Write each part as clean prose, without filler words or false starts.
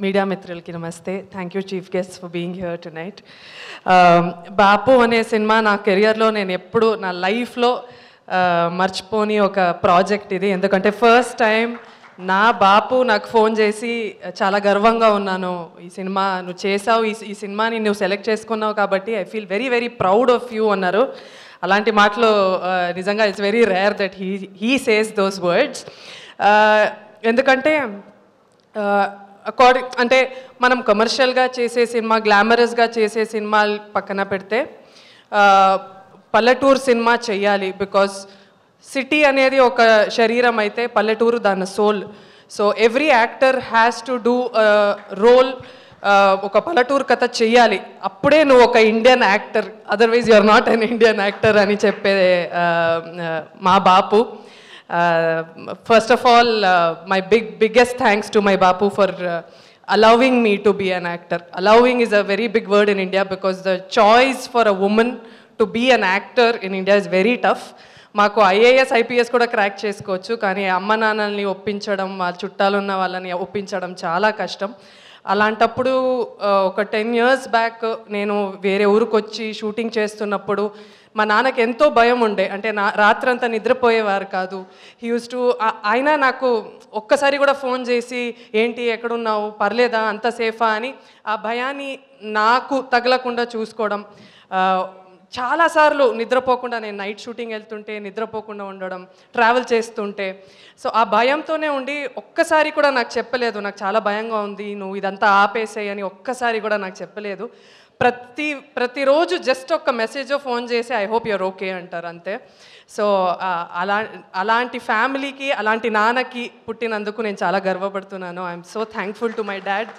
Media మిత్రులకి నమస్తే. Thank you chief guest for being here tonight. Bapu అనే సినిమా నా కెరియర్లో నేను ఎప్పుడు నా లైఫ్లో మర్చిపోని ఒక ప్రాజెక్ట్ ఇది. ఎందుకంటే ఫస్ట్ టైం నా బాపు నాకు ఫోన్ చేసి చాలా గర్వంగా ఉన్నాను, ఈ సినిమా నువ్వు చేసావు, ఈ సినిమాని నువ్వు సెలెక్ట్ చేసుకున్నావు కాబట్టి I feel very very proud of you అన్నారు. అలాంటి మాటలు నిజంగా it's very rare that he says those words. ఎందుకంటే అంటే మనం కమర్షియల్గా చేసే సినిమా, గ్లామరస్గా చేసే సినిమాలు పక్కన పెడితే పల్లెటూరు సినిమా చెయ్యాలి. బికాస్ సిటీ అనేది ఒక శరీరం అయితే పల్లెటూరు దాని soul. So every actor has to do role. ఒక పల్లెటూరు కథ చెయ్యాలి, అప్పుడే నువ్వు ఒక Indian actor, otherwise you are not an Indian actor అని చెప్పే మా Bapu. First of all, my biggest thanks to my Bapu for allowing me to be an actor. Allowing is a very big word in India because the choice for a woman to be an actor in India is very tough. మాకు IAS IPS కూడా crack చేసుకోవచ్చు, కానీ అమ్మ నాన్నల్ని ఒప్పించడం, వాళ్ళ చుట్టాలు ఉన్న వాళ్ళని ఒప్పించడం చాలా కష్టం. అలాంటప్పుడు ఒక 10 years బ్యాక్ నేను వేరే ఊరికి వచ్చి షూటింగ్ చేస్తున్నప్పుడు మా నాన్నకి ఎంతో భయం ఉండే. అంటే రాత్రంతా నిద్రపోయేవారు కాదు. హీ యూస్ టు ఆయన నాకు ఒక్కసారి కూడా ఫోన్ చేసి ఏంటి ఎక్కడున్నావు, పర్లేదా, అంత సేఫా అని ఆ భయాన్ని నాకు తగలకుండా చూసుకోవడం. చాలాసార్లు నిద్రపోకుండా, నేను నైట్ షూటింగ్ వెళ్తుంటే నిద్రపోకుండా ఉండడం, ట్రావెల్ చేస్తుంటే. సో ఆ భయంతోనే ఉండి ఒక్కసారి కూడా నాకు చెప్పలేదు నాకు చాలా భయంగా ఉంది, నువ్వు ఇదంతా ఆపేసేయి అని ఒక్కసారి కూడా నాకు చెప్పలేదు. ప్రతిరోజు జస్ట్ ఒక మెసేజ్ ఫోన్ చేసి ఐ హోప్ యూర్ ఓకే అంటారు అంతే. సో అలాంటి ఫ్యామిలీకి, అలాంటి నాన్నకి పుట్టినందుకు నేను చాలా గర్వపడుతున్నాను. I'm so thankful to my dad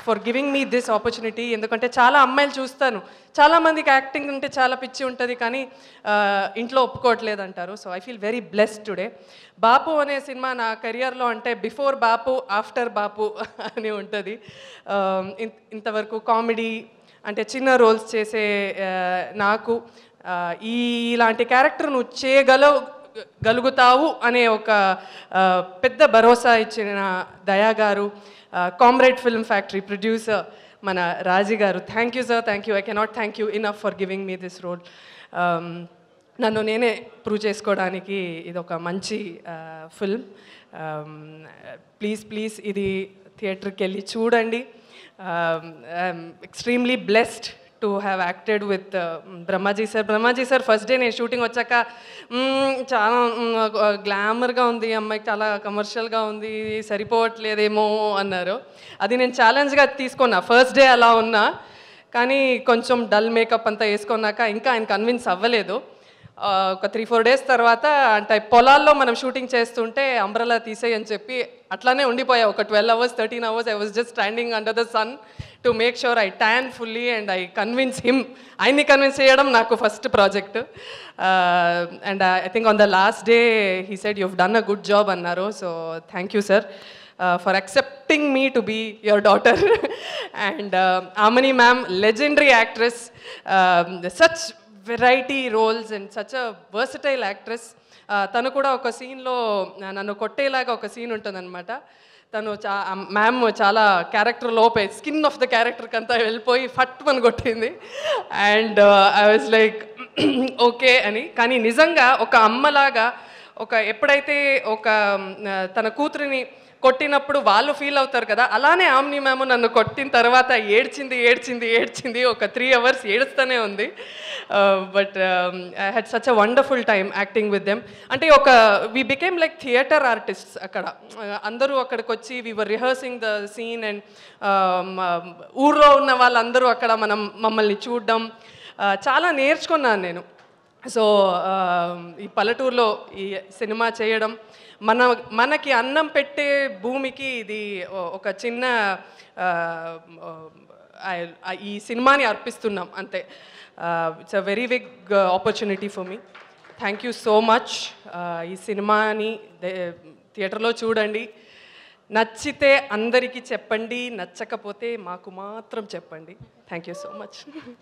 for giving me this opportunity. ఎందుకంటే చాలా అమ్మాయిలు చూస్తాను, చాలామందికి యాక్టింగ్ అంటే చాలా పిచ్చి ఉంటుంది, కానీ ఇంట్లో ఒప్పుకోవట్లేదు అంటారు. So I feel very blessed today. Bapu అనే సినిమా నా కెరియర్లో అంటే బిఫోర్ బాపు ఆఫ్టర్ బాపు అని ఉంటుంది. ఇంతవరకు కామెడీ అంటే చిన్న రోల్స్ చేసే నాకు ఇలాంటి క్యారెక్టర్ నువ్వు చేయగలుగుతావు అనే ఒక పెద్ద భరోసా ఇచ్చిన దయా గారు, కామ్రేడ్ ఫిల్మ్ ఫ్యాక్టరీ ప్రొడ్యూసర్ మన రాజీ గారు, thank you sir, thank you. I cannot thank you enough for giving me this role. నన్ను నేనే ప్రూవ్ చేసుకోవడానికి ఇది ఒక మంచి ఫిల్మ్. ప్లీజ్ ఇది థియేటర్కి వెళ్ళి చూడండి. I'm extremely blessed to have acted with Brahmaji sir. First day నేను షూటింగ్ వచ్చాక చాలా గ్లామర్గా ఉంది అమ్మాయికి, చాలా కమర్షియల్గా ఉంది, సరిపోవట్లేదేమో అన్నారు. అది నేను ఛాలెంజ్గా తీసుకున్నా. ఫస్ట్ డే అలా ఉన్నా, కానీ కొంచెం డల్ మేకప్ అంతా వేసుకున్నాక ఇంకా ఆయన కన్విన్స్ అవ్వలేదు. ఒక 3-4 days తర్వాత అంటే పొలాల్లో మనం షూటింగ్ చేస్తుంటే అంబ్రెలా తీసేయని చెప్పి అట్లానే ఉండిపోయా. ఒక 12 hours 13 hours I was just standing under the sun to make sure I tan fully and I convince him. ఆయన్ని కన్విన్స్ చేయడం నాకు first project. And I think on the last day he said you have done a good job అన్నారు. So thank you sir for accepting me to be your daughter. And Amani ma'am, legendary actress, such variety roles and such a versatile actress. తను కూడా ఒక సీన్లో నన్ను కొట్టేలాగా ఒక scene ఉంటుందన్నమాట. తను ma'am చాలా క్యారెక్టర్ లోపే స్కిన్ ఆఫ్ ద క్యారెక్టర్కి అంతా వెళ్ళిపోయి ఫట్ అని కొట్టింది. And I was like okay అని. కానీ నిజంగా ఒక అమ్మలాగా ఎప్పుడైతే తన కూతురిని కొట్టినప్పుడు వాళ్ళు ఫీల్ అవుతారు కదా, అలానే ఆమ్ని మ్యామ్ నన్ను కొట్టిన తర్వాత ఏడ్చింది. ఒక 3 hours ఏడుస్తూనే ఉంది. But I had such a wonderful time acting with them. అంటే we became like theatre artists. అక్కడ అందరూ అక్కడికి వచ్చి we were rehearsing the scene. And ఊర్లో ఉన్న వాళ్ళందరూ అక్కడ మమ్మల్ని చూడడం చాలా నేర్చుకున్నాను నేను. సో ఈ పల్లెటూరులో ఈ సినిమా చేయడం, మనకి అన్నం పెట్టే భూమికి ఇది ఒక చిన్న ఈ సినిమాని అర్పిస్తున్నాం అంతే. It's a very big opportunity for me. Thank you so much. ఈ సినిమాని థియేటర్లో చూడండి. నచ్చితే అందరికీ చెప్పండి, నచ్చకపోతే మాకు మాత్రం చెప్పండి. Thank you so much.